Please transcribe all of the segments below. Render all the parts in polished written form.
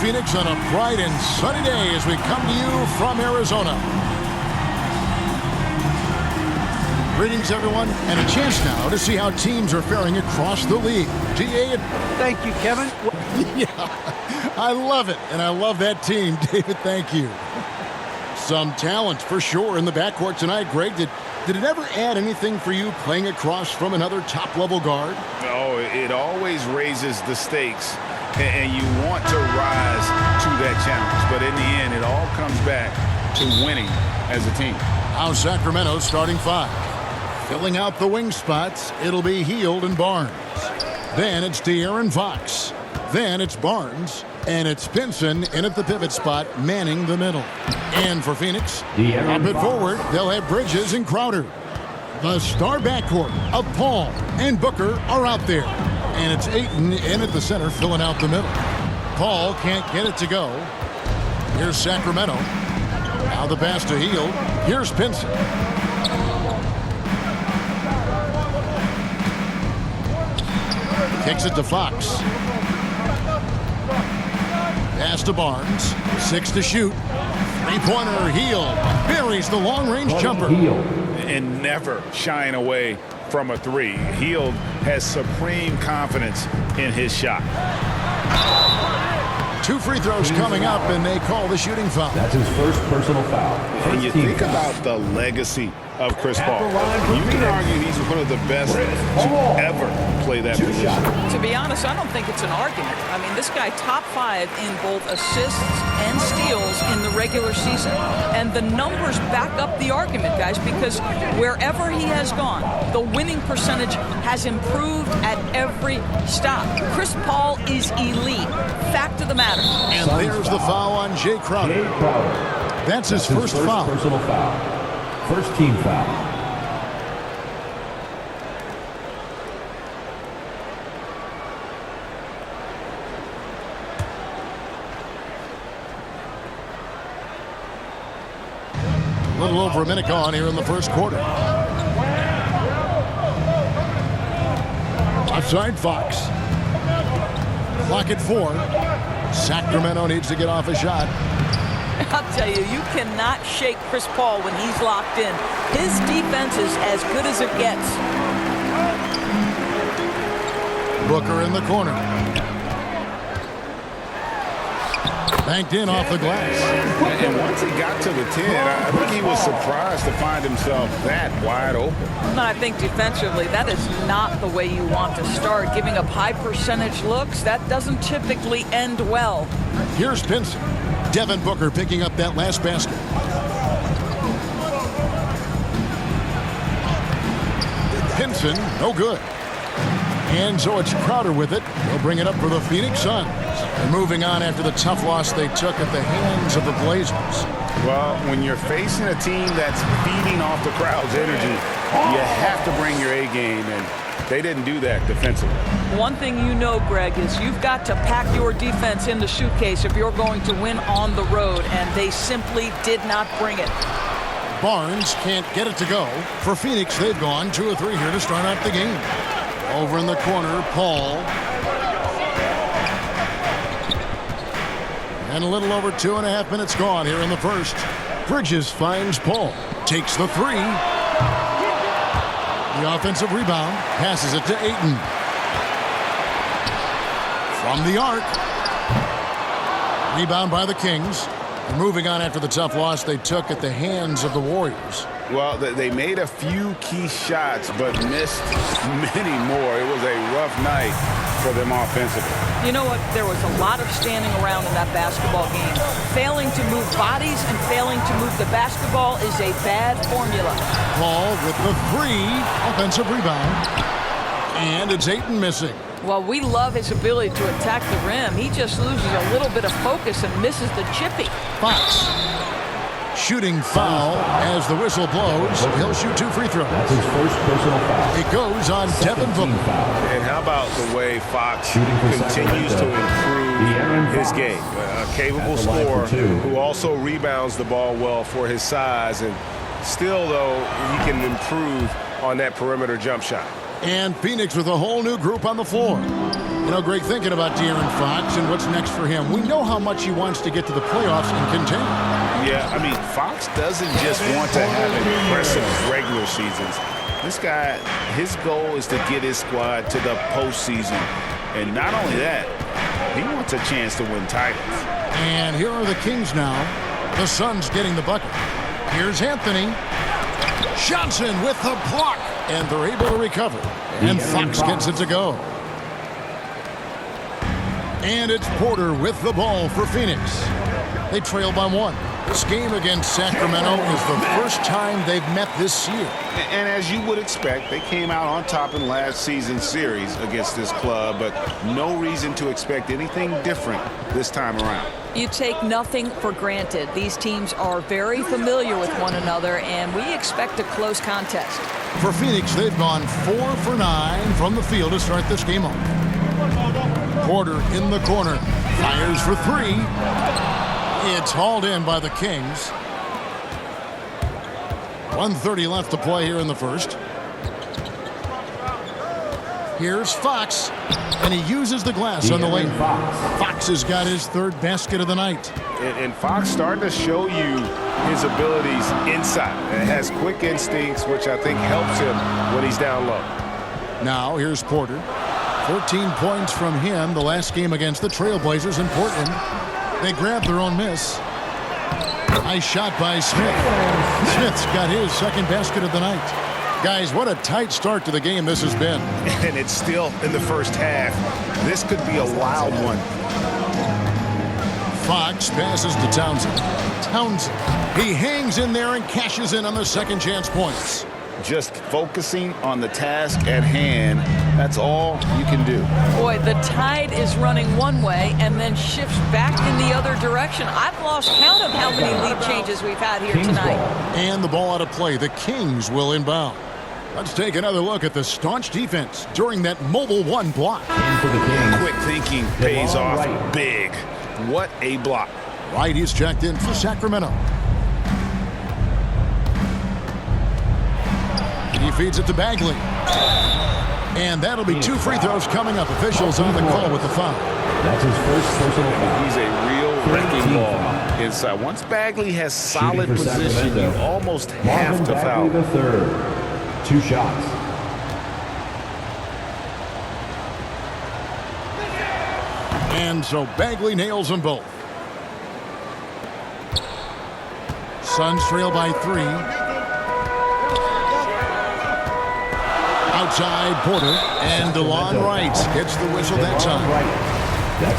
Phoenix on a bright and sunny day as we come to you from Arizona. Greetings, everyone, and a chance now to see how teams are faring across the league. GA. Thank you, Kevin. Yeah, I love it, and I love that team. David, thank you. Some talent for sure in the backcourt tonight. Greg, did it ever add anything for you playing across from another top-level guard? Oh, it always raises the stakes, and you want to rise to that challenge. But in the end, it all comes back to winning as a team. Now Sacramento starting five. Filling out the wing spots, it'll be Hield and Barnes. Then it's De'Aaron Fox. Then it's Barnes. And it's Pinson in at the pivot spot, manning the middle. And for Phoenix, up it forward, they'll have Bridges and Crowder. The star backcourt of Paul and Booker are out there. And it's Ayton in at the center, filling out the middle. Paul can't get it to go. Here's Sacramento. Now the pass to Hield. Here's Pinson. Kicks it to Fox. Pass to Barnes. 6 to shoot. Three-pointer, Hield. Buries the long-range jumper. And never shying away from a three. Hield has supreme confidence in his shot. 2 free throws coming up, and they call the shooting foul. That's his first personal foul. And you think about the legacy of Chris Paul. You can argue he's one of the best to ever play that position. To be honest, I don't think it's an argument. I mean, this guy top 5 in both assists and steals in the regular season. And the numbers back up the argument, guys, because wherever he has gone, the winning percentage has improved at every stop. Chris Paul is elite. Fact of the matter. And there's the foul on Jay Crowder. That's his first foul. Personal foul. First team foul. A little over a minute gone here in the first quarter. Offside Fox. Clock at 4. Sacramento needs to get off a shot. I'll tell you, you cannot shake Chris Paul when he's locked in. His defense is as good as it gets. Booker in the corner. Banked in off the glass. And once he got to the 10, I think he was surprised to find himself that wide open. And I think defensively, that is not the way you want to start. Giving up high percentage looks, that doesn't typically end well. Here's Pinson. Devin Booker picking up that last basket. Pinson, no good. And so it's Crowder with it. They'll bring it up for the Phoenix Suns. They're moving on after the tough loss they took at the hands of the Blazers. Well, when you're facing a team that's feeding off the crowd's energy, you have to bring your A game, and they didn't do that defensively. One thing you know, Greg, is you've got to pack your defense in the suitcase if you're going to win on the road, and they simply did not bring it. Barnes can't get it to go. For Phoenix, they've gone 2 or 3 here to start out the game. Over in the corner, Paul. And a little over 2.5 minutes gone here in the first. Bridges finds Paul. Takes the 3. The offensive rebound. Passes it to Ayton. From the arc. Rebound by the Kings. They're moving on after the tough loss they took at the hands of the Warriors. Well, they made a few key shots, but missed many more. It was a rough night for them offensively. You know what? There was a lot of standing around in that basketball game. Failing to move bodies and failing to move the basketball is a bad formula. Paul with the 3. Offensive rebound. And it's Ayton missing. Well, we love his ability to attack the rim. He just loses a little bit of focus and misses the chippy. Fox. Shooting foul as the whistle blows. He'll shoot 2 free throws. That's his first personal foul. It goes on Devin Booker. And how about the way Fox continues to improve his game? A capable scorer who also rebounds the ball well for his size. And still, though, he can improve on that perimeter jump shot. And Phoenix with a whole new group on the floor. You know, Greg, thinking about De'Aaron Fox and what's next for him, we know how much he wants to get to the playoffs and continue. Yeah, I mean, Fox doesn't just want to have impressive regular seasons. This guy, his goal is to get his squad to the postseason. And not only that, he wants a chance to win titles. And here are the Kings now. The Suns getting the bucket. Here's Anthony. Johnson with the block. And they're able to recover. And Fox gets it to go. And it's Porter with the ball for Phoenix. They trail by 1. This game against Sacramento is the first time they've met this year. And as you would expect, they came out on top in last season's series against this club, but no reason to expect anything different this time around. You take nothing for granted. These teams are very familiar with one another, and we expect a close contest. For Phoenix, they've gone 4 for 9 from the field to start this game off. Porter in the corner. Fires for 3. It's hauled in by the Kings. 1:30 left to play here in the first. Here's Fox, and he uses the glass on the lane. Fox has got his 3rd basket of the night. And Fox starting to show you his abilities inside. And has quick instincts, which I think helps him when he's down low. Now here's Porter. 14 points from him the last game against the Trailblazers in Portland. They grab their own miss. Nice shot by Smith. Smith's got his 2nd basket of the night. Guys, what a tight start to the game this has been. And it's still in the first half. This could be a wild one. Fox passes to Townsend. Townsend. He hangs in there and cashes in on the second chance points. Just focusing on the task at hand, that's all you can do. Boy, the tide is running one way and then shifts back in the other direction. I've lost count of how many lead changes we've had here tonight. And the ball out of play. The Kings will inbound. Let's take another look at the staunch defense during that mobile 1 block. Quick thinking pays off big. What a block. Wright is checked in for Sacramento. He feeds it to Bagley. And that'll be 2 free throws coming up. Officials on the call with the foul. That's his first personal foul. He's a real wrecking ball inside. Once Bagley has solid position, you almost have to foul. Bagley the 3rd. 2 shots. And so Bagley nails them both. Suns trail by 3. Outside Porter, and DeLon Wright gets the whistle that time.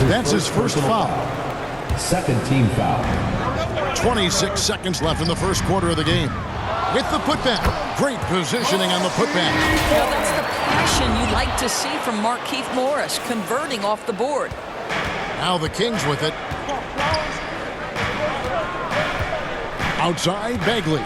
That's his first foul. 2nd team foul. 26 seconds left in the first quarter of the game. With the putback. Great positioning on the putback. You know, that's the passion you like to see from Markieff Morris, converting off the board. Now the Kings with it. Outside Bagley.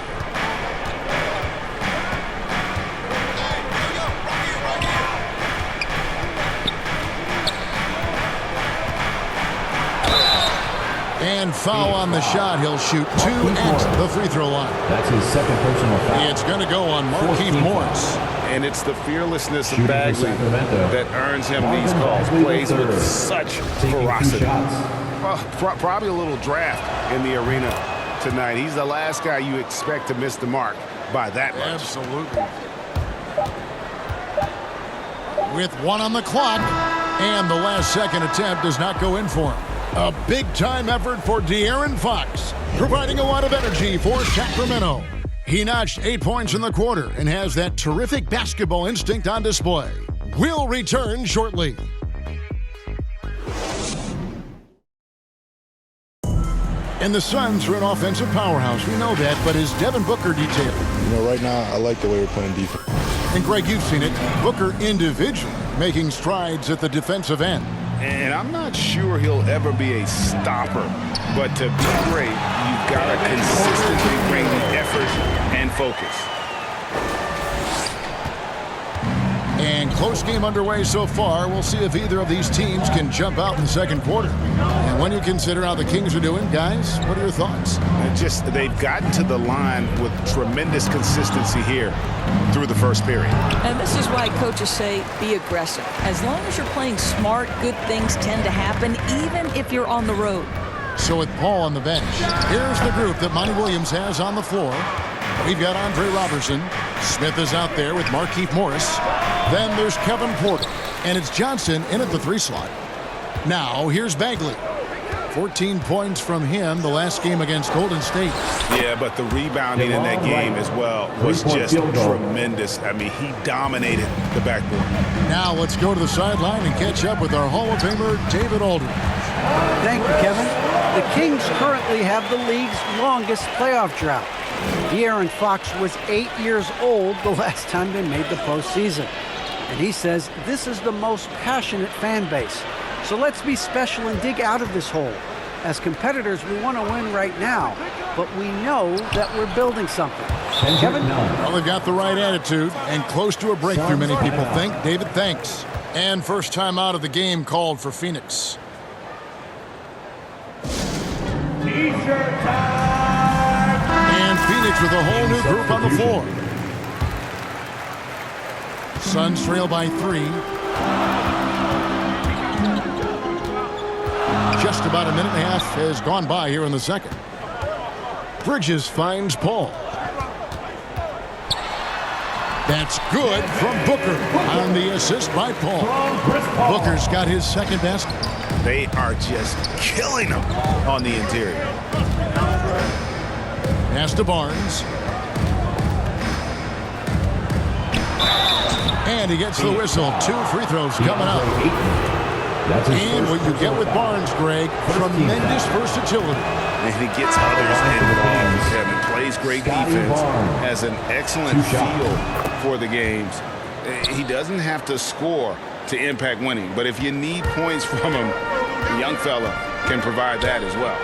And foul on the shot. He'll shoot 2 at the free throw line. That's his 2nd personal foul. It's going to go on Markieff Morris. And it's the fearlessness of Bagley that earns him these calls. Plays with such ferocity. Probably a little draft in the arena tonight. He's the last guy you expect to miss the mark by that much. Absolutely. With 1 on the clock, and the last second attempt does not go in for him. A big-time effort for De'Aaron Fox, providing a lot of energy for Sacramento. He notched 8 points in the quarter and has that terrific basketball instinct on display. We'll return shortly. And the Suns are an offensive powerhouse. We know that, but is Devin Booker detailed? You know, right now, I like the way we're playing defense. And Greg, you've seen it. Booker individually making strides at the defensive end. And I'm not sure he'll ever be a stopper. But to be great, you've got to consistently bring the effort and focus. And close game underway so far. We'll see if either of these teams can jump out in the second quarter. And when you consider how the Kings are doing, guys, what are your thoughts? They've gotten to the line with tremendous consistency here through the first period. And this is why coaches say be aggressive. As long as you're playing smart, good things tend to happen, even if you're on the road. So with Paul on the bench, here's the group that Monty Williams has on the floor. We've got Andre Robertson. Smith is out there with Markieff Morris. Then there's Kevin Porter. And it's Johnson in at the 3 slot. Now, here's Bagley. 14 points from him the last game against Golden State. Yeah, but the rebounding in that game as well was just tremendous. I mean, he dominated the backboard. Now let's go to the sideline and catch up with our Hall of Famer, David Aldridge. Thank you, Kevin. The Kings currently have the league's longest playoff drought. De'Aaron Fox was 8 years old the last time they made the postseason. And he says this is the most passionate fan base. So let's be special and dig out of this hole. As competitors, we want to win right now, but we know that we're building something. Kevin? Well, they've got the right attitude and close to a breakthrough, many people think. David, thanks. And first time out of the game called for Phoenix. And Phoenix with a whole new group on the floor. Suns trail by 3. Just about a minute and a half has gone by here in the second. Bridges finds Paul. That's good from Booker on the assist by Paul. Booker's got his second basket. They are just killing them on the interior. Pass to Barnes. And he gets the whistle. 2 free throws coming up. And what you get with Barnes, Greg, tremendous versatility. And he gets others involved. Kevin plays great defense, has an excellent feel for the games. He doesn't have to score to impact winning, but if you need points from him, the young fella can provide that as well.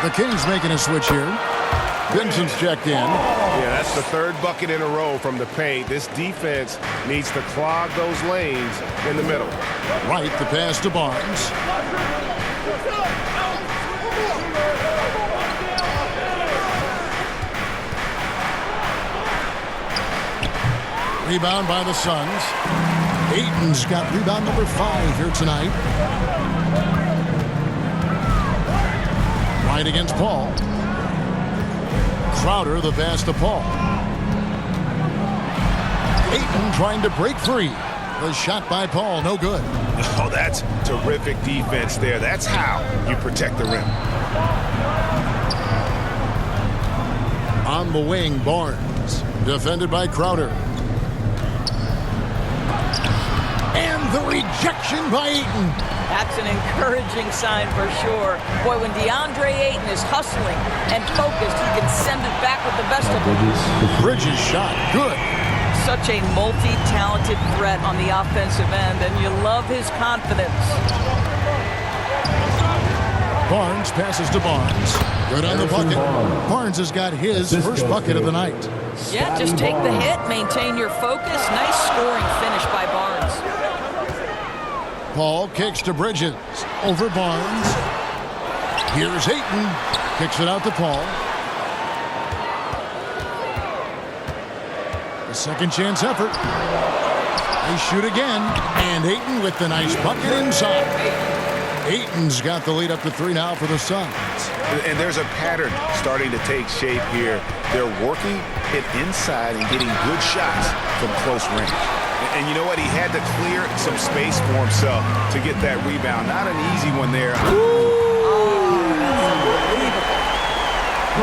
The Kings making a switch here. Vincent's checked in. Yeah, that's the 3rd bucket in a row from the paint. This defense needs to clog those lanes in the middle. Right, the pass to Barnes. Rebound by the Suns. Ayton's got rebound number 5 here tonight. Right against Paul. Crowder, the pass to Paul. Ayton trying to break free. The shot by Paul, no good. Oh, that's terrific defense there. That's how you protect the rim. On the wing, Barnes. Defended by Crowder. And the rejection by Ayton. That's an encouraging sign for sure. Boy, when DeAndre Ayton is hustling and focused, he can send it back with the best of them. Bridges shot, good. Such a multi-talented threat on the offensive end, and you love his confidence. Barnes passes to Barnes. Good on the bucket. Barnes has got his first bucket of the night. Yeah, just take the hit, maintain your focus. Nice scoring finish by Barnes. Paul kicks to Bridges. Over Barnes. Here's Ayton. Kicks it out to Paul. A second chance effort. They shoot again. And Ayton with the nice bucket inside. Ayton's got the lead up to 3 now for the Suns. And there's a pattern starting to take shape here. They're working it inside and getting good shots from close range. And you know what? He had to clear some space for himself to get that rebound. Not an easy one there.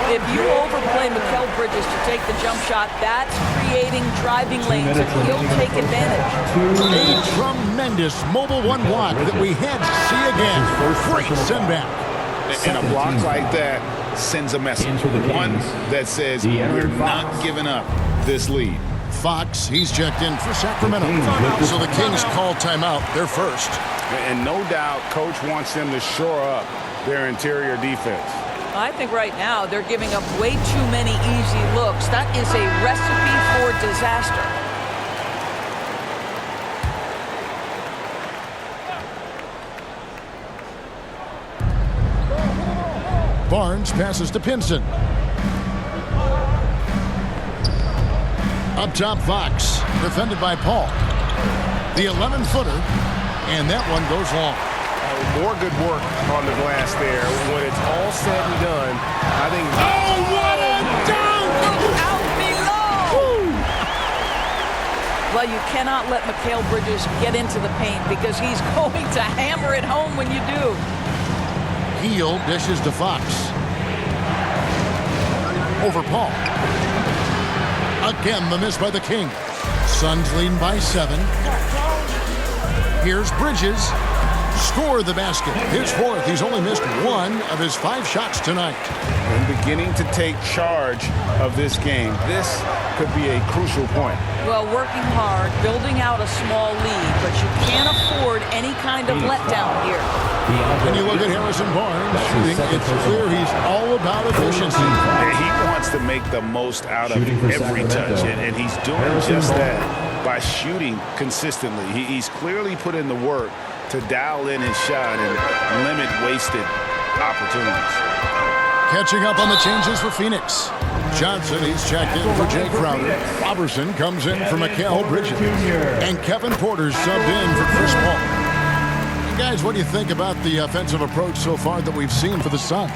If you overplay Mikal Bridges to take the jump shot, that's creating driving lanes, and he'll take advantage. A tremendous mobile 1 block that we had to see again. Great send back. And a block like that sends a message. One that says we're not giving up this lead. Fox, he's checked in for Sacramento. So the Kings call timeout. They're first. And no doubt, Coach wants them to shore up their interior defense. I think right now they're giving up way too many easy looks. That is a recipe for disaster. Barnes passes to Pinson. Up top, Fox, defended by Paul. The 11-footer, and that one goes long. More good work on the glass there. When it's all said and done, I think... Oh, what a dunk! Out below! Well, you cannot let Mikal Bridges get into the paint because he's going to hammer it home when you do. Hield dishes to Fox. Over Paul. Again, the miss by the Kings. Suns leading by 7. Here's Bridges. Score the basket. His 4th. He's only missed 1 of his 5 shots tonight. And beginning to take charge of this game. This could be a crucial point. Well, working hard, building out a small lead, but you can't afford any kind of letdown here. When you look at Harrison Barnes shooting, it's clear he's all about efficiency. And he wants to make the most out of every touch, and he's doing just that by shooting consistently. He's clearly put in the work to dial in his shot and limit wasted opportunities. Catching up on the changes for Phoenix. Johnson, he's checked in for Jay Crowder. Robertson comes in for Mikal Bridges. And Kevin Porter's subbed in for Chris Paul. And guys, what do you think about the offensive approach so far that we've seen for the Suns?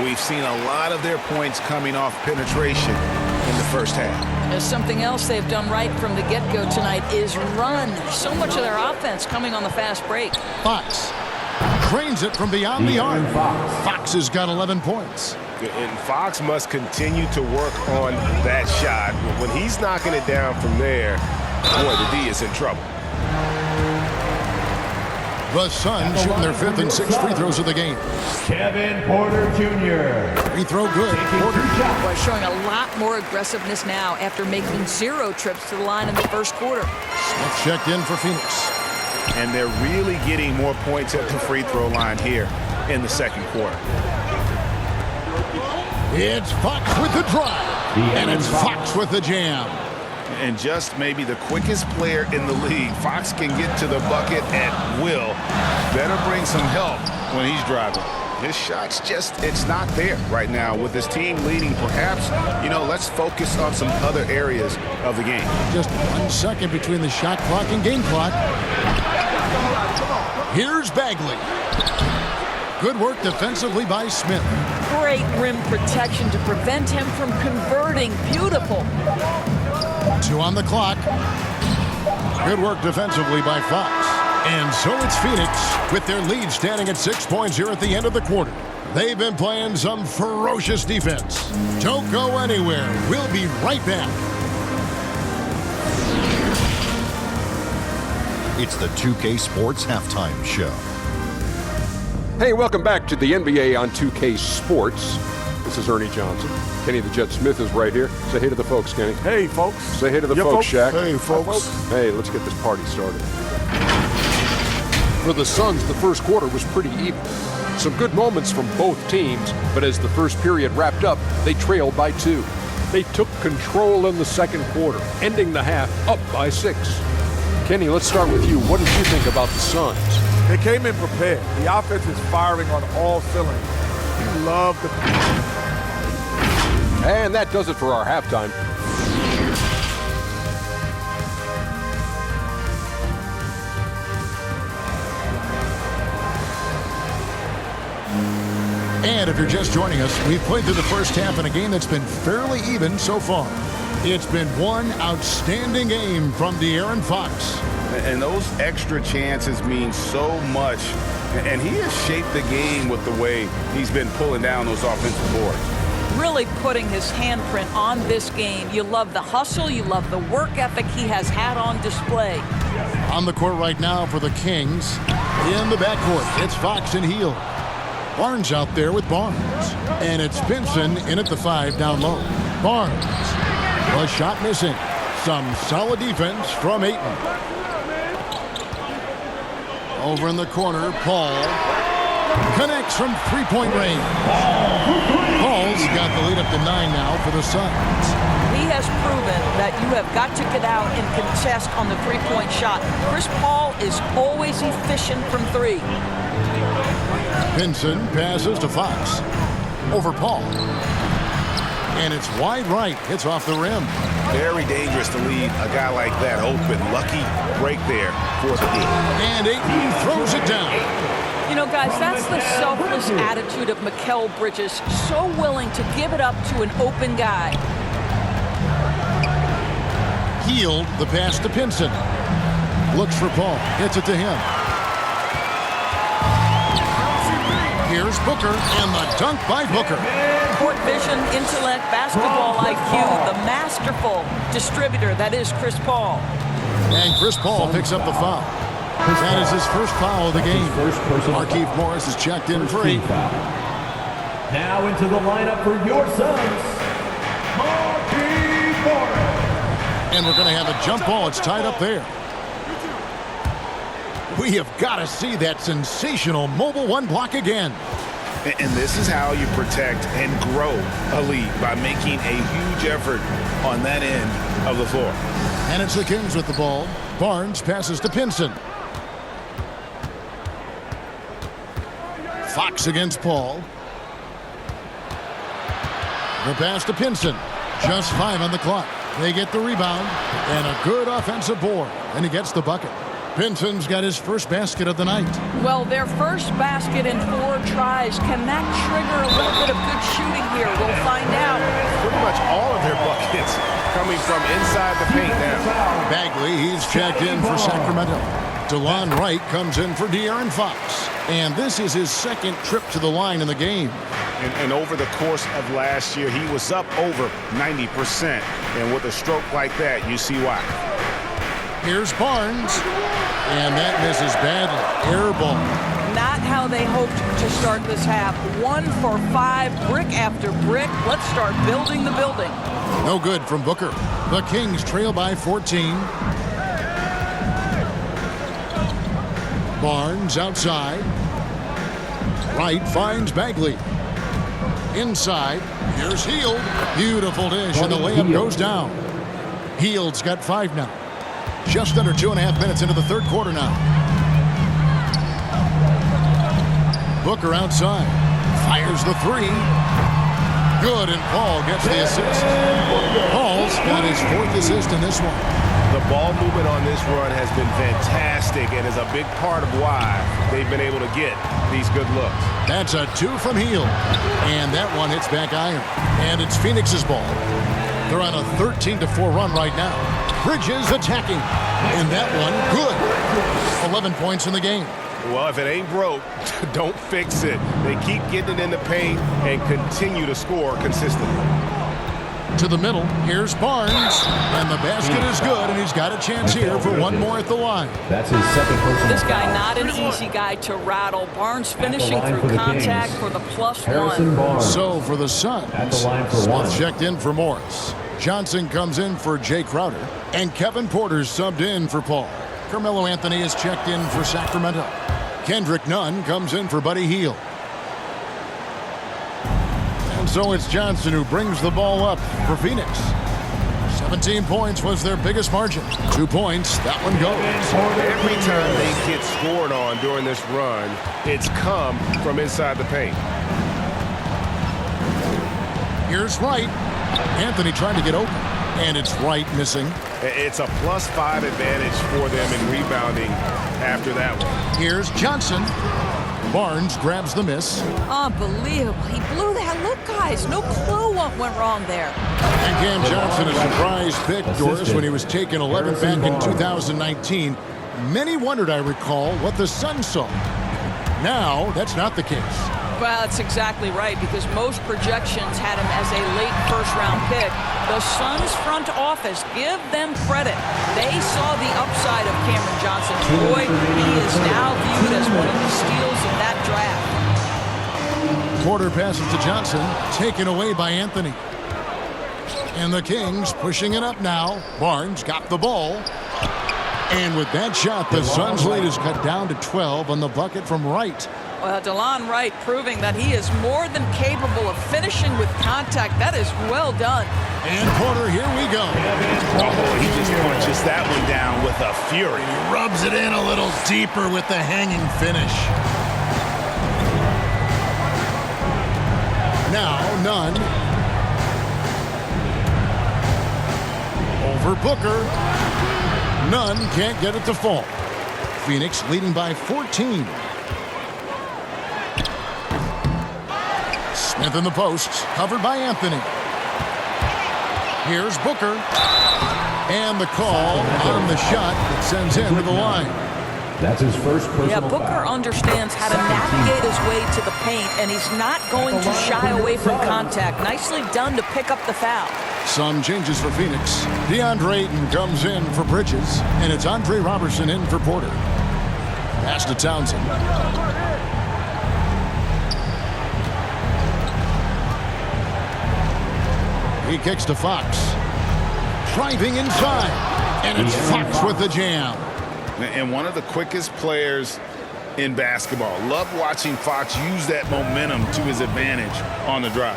We've seen a lot of their points coming off penetration in the first half. There's something else they've done right from the get-go tonight is run. So much of their offense coming on the fast break. Fox trains it from beyond the arc. Fox has got 11 points. And Fox must continue to work on that shot. When he's knocking it down from there, boy, the D is in trouble. The Suns shooting their 5th and 6th free throws of the game. Kevin Porter Jr. Free throw good. Porter. Boy, showing a lot more aggressiveness now after making 0 trips to the line in the first quarter. Smith checked in for Phoenix. And they're really getting more points at the free throw line here in the second quarter. It's Fox with the drive. And it's Fox with the jam. And just maybe the quickest player in the league. Fox can get to the bucket at will. Better bring some help when he's driving. His shot's just, it's not there right now. With his team leading, perhaps, let's focus on some other areas of the game. Just 1 second between the shot clock and game clock. Here's Bagley. Good work defensively by Smith. Great rim protection to prevent him from converting. Beautiful. 2 on the clock. Good work defensively by Fox. And so it's Phoenix with their lead standing at 6 points here at the end of the quarter. They've been playing some ferocious defense. Don't go anywhere. We'll be right back. It's the 2K Sports Halftime Show. Hey, welcome back to the NBA on 2K Sports. This is Ernie Johnson. Kenny the Jet Smith is right here. Say hey to the folks, Kenny. Hey, folks. Say hey to the folks, Shaq. Hey, folks. Hey, let's get this party started. For the Suns, the first quarter was pretty even. Some good moments from both teams, but as the first period wrapped up, they trailed by 2. They took control in the second quarter, ending the half up by 6. Kenny, let's start with you. What did you think about the Suns? They came in prepared. The offense is firing on all cylinders. You love the... And that does it for our halftime. And if you're just joining us, we've played through the first half in a game that's been fairly even so far. It's been one outstanding game from De'Aaron Fox. And those extra chances mean so much. And he has shaped the game with the way he's been pulling down those offensive boards. Really putting his handprint on this game. You love the hustle. You love the work ethic he has had on display. On the court right now for the Kings. In the backcourt, it's Fox and Hield. Barnes out there with Barnes. And it's Pinson in at the 5 down low. Barnes. A shot missing. Some solid defense from Ayton. Over in the corner, Paul connects from three-point range. Paul's got the lead up to 9 now for the Suns. He has proven that you have got to get out and contest on the three-point shot. Chris Paul is always efficient from 3. Pinson passes to Fox. over Paul. And it's wide right. It's off the rim. Very dangerous to leave a guy like that open. Lucky break there for the D. And Ayton throws it down. You know, guys, that's the selfless attitude of Mikal Bridges. So willing to give it up to an open guy. Hield the pass to Pinson. Looks for Paul. Gets it to him. Here's Booker, and the dunk by Booker. Court vision, intellect, basketball IQ, the masterful distributor that is Chris Paul. And Chris Paul picks up the foul. That is his first foul of the game. Markieff Morris is checked in for 8. Now into the lineup for your Suns, Markieff Morris. And we're going to have a jump ball. It's tied up there. We have got to see that sensational mobile one block again. And this is how you protect and grow a lead, by making a huge effort on that end of the floor. And it's the Kings with the ball. Barnes passes to Pinson. Fox against Paul. The pass to Pinson. Just 5 on the clock. They get the rebound and a good offensive board. And he gets the bucket. Pinson's got his first basket of the night. Well, their first basket in 4 tries. Can that trigger a little bit of good shooting here? We'll find out. Pretty much all of their buckets coming from inside the paint now. Bagley, he's checked in for Sacramento. DeLon Wright comes in for De'Aaron Fox. And this is his second trip to the line in the game. And over the course of last year, he was up over 90%. And with a stroke like that, you see why. Here's Barnes. And that misses badly. Air ball. Not how they hoped to start this half. 1 for 5, brick after brick. Let's start building the building. No good from Booker. The Kings trail by 14. Barnes outside. Wright finds Bagley. Inside. Here's Hield. Beautiful dish, and the layup goes down. Hield's got 5 now. Just under 2.5 minutes into the third quarter now. Booker outside. Fires the 3. Good, and Paul gets the assist. Paul's got his 4th assist in this one. The ball movement on this run has been fantastic and is a big part of why they've been able to get these good looks. That's a 2 from Hield. And that one hits back iron. And it's Phoenix's ball. They're on a 13-4 run right now. Bridges attacking. And that one, good. 11 points in the game. Well, if it ain't broke, don't fix it. They keep getting it in the paint and continue to score consistently. To the middle, here's Barnes. And the basket is good, and he's got a chance here for one more at the line. That's his second personal. This guy, not an easy guy to rattle. Barnes finishing through contact for the +1. So for the Suns, Smith checked in for Morris. Johnson comes in for Jay Crowder. And Kevin Porter's subbed in for Paul. Carmelo Anthony is checked in for Sacramento. Kendrick Nunn comes in for Buddy Hield. And so it's Johnson who brings the ball up for Phoenix. 17 points was their biggest margin. 2 points, that one goes. Every time they get scored on during this run, it's come from inside the paint. Here's Wright. Anthony trying to get open. And it's Wright missing. It's a +5 advantage for them in rebounding after that one. Here's Johnson. Barnes grabs the miss. Unbelievable. He blew that. Look, guys, no clue what went wrong there. And Cam Johnson, a surprise pick, Doris, when he was taken 11th back in 2019. Many wondered, I recall, what the Suns saw. Now, that's not the case. Well, that's exactly right, because most projections had him as a late first-round pick. The Suns front office, give them credit. They saw the upside of Cameron Johnson. Boy, he is now viewed as one of the steals of that draft. Porter passes to Johnson, taken away by Anthony. And the Kings pushing it up now. Barnes got the ball. And with that shot, the Suns' lead is cut down to 12 on the bucket from Wright. Well, DeLon Wright proving that he is more than capable of finishing with contact. That is well done. And Porter, here we go. Oh, he just punches that one down with a fury. He rubs it in a little deeper with the hanging finish. Now Nunn. Over Booker. Nunn can't get it to fall. Phoenix leading by 14. Smith in the posts, covered by Anthony. Here's Booker. And the call on the shot that sends him to the line. That's his first personal Yeah, Booker foul. understands how to navigate his way to the paint, and he's not going to shy away from contact. Nicely done to pick up the foul. Some changes for Phoenix. DeAndre Ayton comes in for Bridges, and it's Andre Robertson in for Porter. Pass to Townsend. He kicks to Fox. Driving inside, and it's Fox with the jam. And one of the quickest players in basketball. Love watching Fox use that momentum to his advantage on the drive.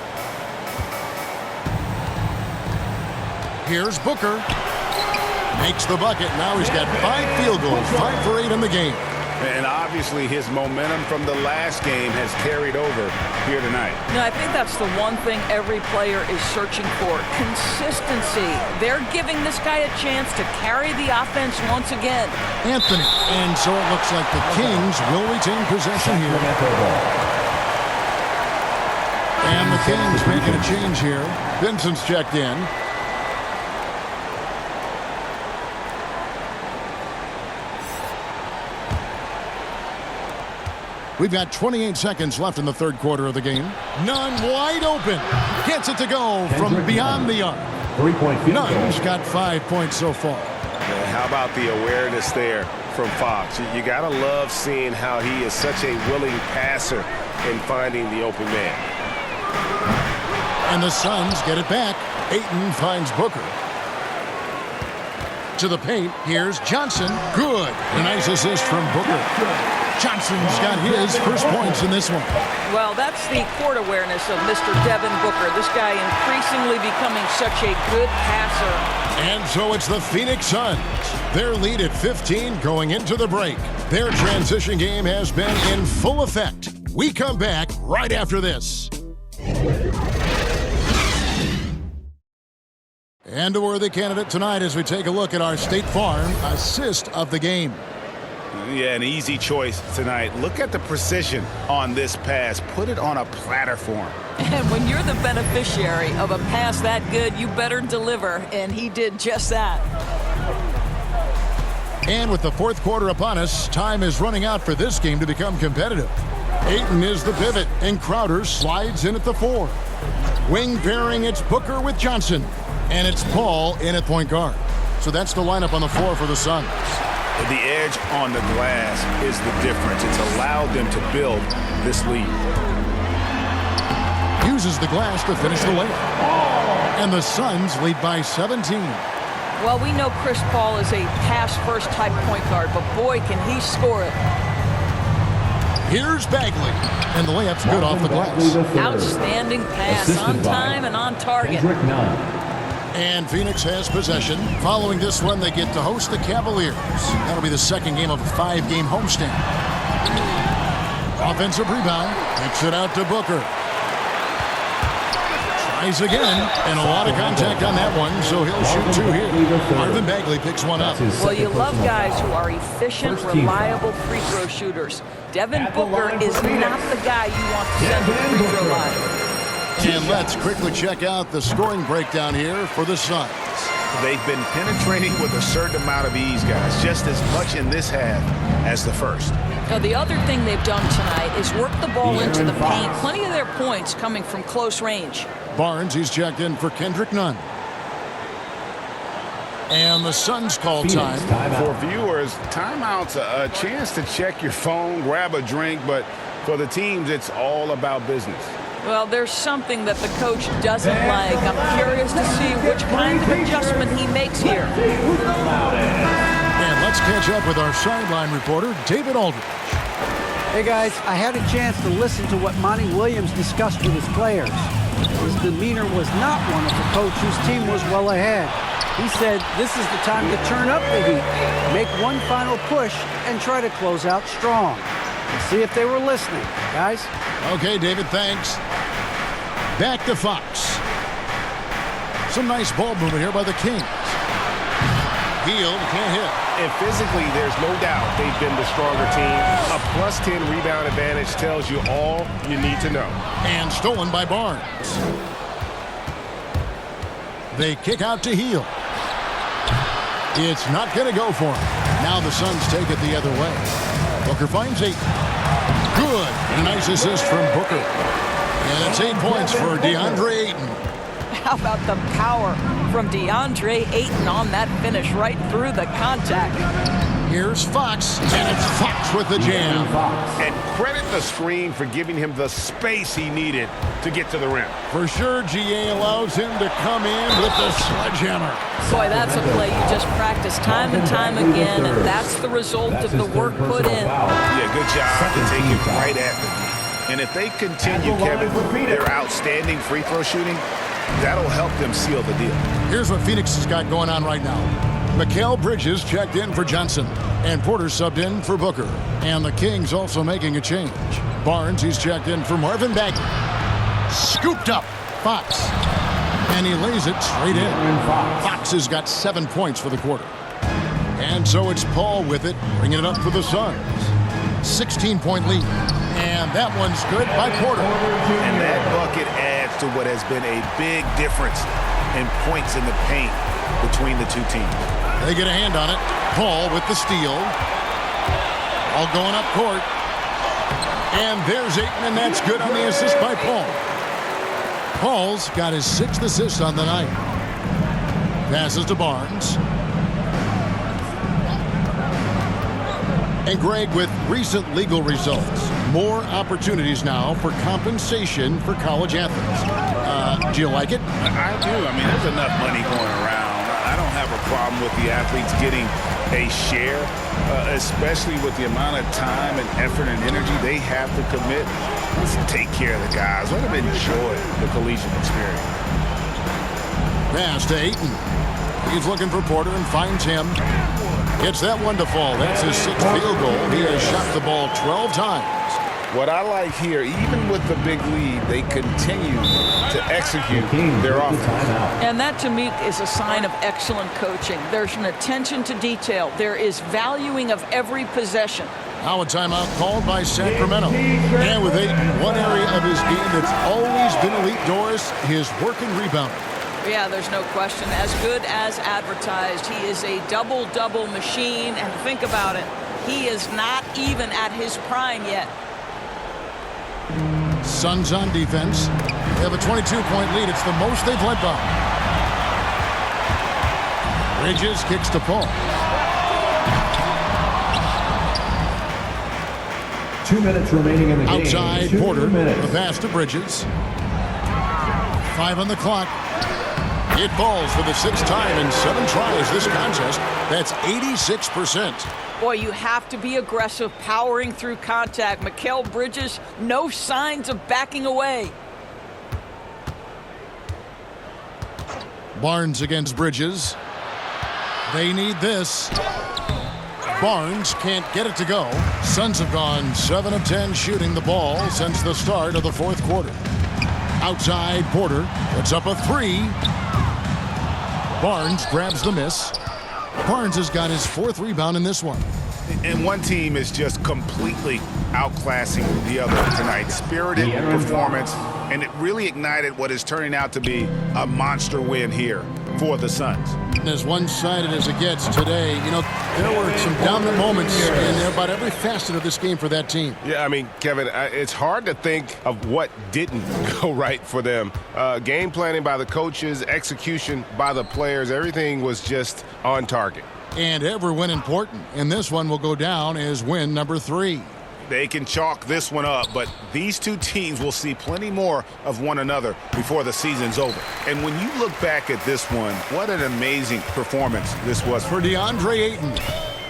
Here's Booker. Makes the bucket. Now he's got 5 field goals, 5 for 8 in the game. And obviously his momentum from the last game has carried over here tonight. No, I think that's the one thing every player is searching for. Consistency. They're giving this guy a chance to carry the offense once again. Anthony. And so it looks like the Kings will retain possession here. And the Kings making a change here. Vincent's checked in. We've got 28 seconds left in the third quarter of the game. Nunn wide open. Gets it to go from beyond the arc. 3-point field goal. Nunn's got 5 points so far. How about the awareness there from Fox? You got to love seeing how he is such a willing passer in finding the open man. And the Suns get it back. Ayton finds Booker. To the paint, here's Johnson. Good. A nice assist from Booker. Johnson's got his first points in this one. Well, that's the court awareness of Mr. Devin Booker. This guy increasingly becoming such a good passer. And so it's the Phoenix Suns. Their lead at 15 going into the break. Their transition game has been in full effect. We come back right after this. And a worthy candidate tonight as we take a look at our State Farm assist of the game. Yeah, an easy choice tonight. Look at the precision on this pass. Put it on a platter for him. And when you're the beneficiary of a pass that good, you better deliver. And he did just that. And with the fourth quarter upon us, time is running out for this game to become competitive. Ayton is the pivot, and Crowder slides in at the 4. Wing pairing, it's Booker with Johnson. And it's Paul in at point guard. So that's the lineup on the floor for the Suns. The edge on the glass is the difference. It's allowed them to build this lead. Uses the glass to finish the layup. And the Suns lead by 17. Well, we know Chris Paul is a pass-first type point guard, but boy, can he score it. Here's Bagley. And the layup's good off the glass. Outstanding pass, on time and on target. And Phoenix has possession. Following this one, they get to host the Cavaliers. That'll be the second game of a 5-game homestand. Offensive rebound. Kicks it out to Booker. Tries again. And a lot of contact on that one, so he'll shoot 2 here. Marvin Bagley picks one up. Well, you love guys who are efficient, reliable free throw shooters. Devin Booker is not the guy you want to send to the free throw line. And let's quickly check out the scoring breakdown here for the Suns. They've been penetrating with a certain amount of ease, guys, just as much in this half as the first. Now, the other thing they've done tonight is work the ball into the paint. Plenty of their points coming from close range. Barnes, he's checked in for Kendrick Nunn. And the Suns call time. For viewers, timeout's a chance to check your phone, grab a drink, but for the teams, it's all about business. Well, there's something that the coach doesn't like. I'm curious to see which kind of adjustment he makes here. And let's catch up with our sideline reporter, David Aldridge. Hey, guys, I had a chance to listen to what Monty Williams discussed with his players. His demeanor was not one of the coach whose team was well ahead. He said this is the time to turn up the heat, make one final push, and try to close out strong. Let's see if they were listening, guys. Okay, David, thanks. Back to Fox. Some nice ball movement here by the Kings. Hield can't hit. And physically, there's no doubt they've been the stronger team. A plus 10 rebound advantage tells you all you need to know. And stolen by Barnes. They kick out to Hield. It's not going to go for him. Now the Suns take it the other way. Booker finds 8. Good. And a nice assist from Booker. And it's 8 points for DeAndre Ayton. How about the power from DeAndre Ayton on that finish right through the contact? Here's Fox, and it's Fox with the jam. And credit the screen for giving him the space he needed to get to the rim. For sure, GA allows him to come in with the sledgehammer. Boy, that's a play you just practice time and time again, and that's the result of the work put in. Yeah, good job to take it right at the knee. And if they continue, Kevin, their outstanding free throw shooting, that'll help them seal the deal. Here's what Phoenix has got going on right now. Mikal Bridges checked in for Johnson, and Porter subbed in for Booker. And the Kings also making a change. Barnes, he's checked in for Marvin Bagley. Scooped up. Fox. And he lays it straight in. Fox has got 7 points for the quarter. And so it's Paul with it, bringing it up for the Suns. 16-point lead. And that one's good by Porter. And that bucket adds to what has been a big difference in points in the paint between the two teams. They get a hand on it. Paul with the steal. All going up court. And there's Ayton, and that's good on the assist by Paul. Paul's got his 6th assist on the night. Passes to Barnes. And Greg, with recent legal results, more opportunities now for compensation for college athletes. Do you like it? I do. I mean, there's enough money going around. I don't have a problem with the athletes getting a share, especially with the amount of time and effort and energy they have to commit. Let's take care of the guys. Let them enjoy the collegiate experience. Pass to Ayton. He's looking for Porter and finds him. Gets that one to fall. That's his 6th field goal. He has shot the ball 12 times. What I like here, even with the big lead, they continue to execute their offense. And that, to me, is a sign of excellent coaching. There's an attention to detail. There is valuing of every possession. Now a timeout called by Sacramento. And with Ayton, one area of his game that's always been elite, Doris, his work and rebound. Yeah, there's no question. As good as advertised. He is a double-double machine. And think about it. He is not even at his prime yet. Suns on defense. They have a 22-point lead. It's the most they've led by. Bridges kicks to Paul. 2 minutes remaining in the game. Outside, Porter. The pass to Bridges. 5 on the clock. It falls for the 6th time in 7 tries this contest. That's 86%. Boy, you have to be aggressive, powering through contact. Mikal Bridges, no signs of backing away. Barnes against Bridges. They need this. Barnes can't get it to go. Suns have gone 7 of 10 shooting the ball since the start of the 4th quarter. Outside, Porter puts up a 3. Barnes grabs the miss. Barnes has got his 4th rebound in this one. And one team is just completely outclassing the other tonight. Spirited performance, and it really ignited what is turning out to be a monster win here for the Suns. As one-sided as it gets today, you know, there were some dominant moments in about every facet of this game for that team. Yeah, I mean, Kevin, it's hard to think of what didn't go right for them. Game planning by the coaches, execution by the players, everything was just on target. And every win important. And this one will go down as win number 3. They can chalk this one up, but these two teams will see plenty more of one another before the season's over. And when you look back at this one, what an amazing performance this was for DeAndre Ayton.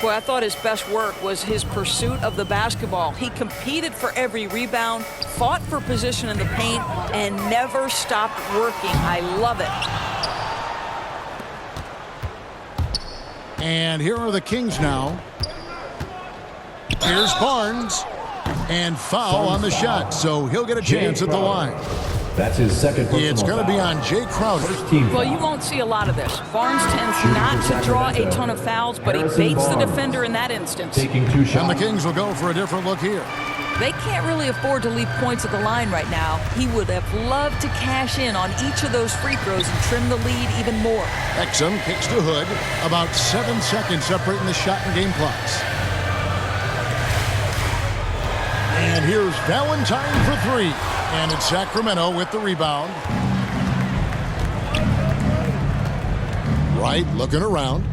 Boy, I thought his best work was his pursuit of the basketball. He competed for every rebound, fought for position in the paint, and never stopped working. I love it. And here are the Kings now. Here's Barnes. And foul on the shot, so he'll get a chance at the line. That's his second personal It's going to be foul. on Jay Crowder. First team Well, foul. you won't see a lot of this. Barnes tends not to draw a ton of fouls, but he Harrison baits the Barnes. defender in that instance. Taking 2 shots. And the Kings will go for a different look here. They can't really afford to leave points at the line right now. He would have loved to cash in on each of those free throws and trim the lead even more. Exum kicks to Hood. About 7 seconds separating the shot and game clocks. And here's Valentine for 3. And it's Sacramento with the rebound. Wright looking around.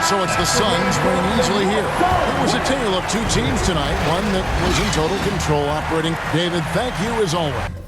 So it's the Suns winning easily here. It was a tale of 2 teams tonight, one that was in total control operating. David, thank you as always.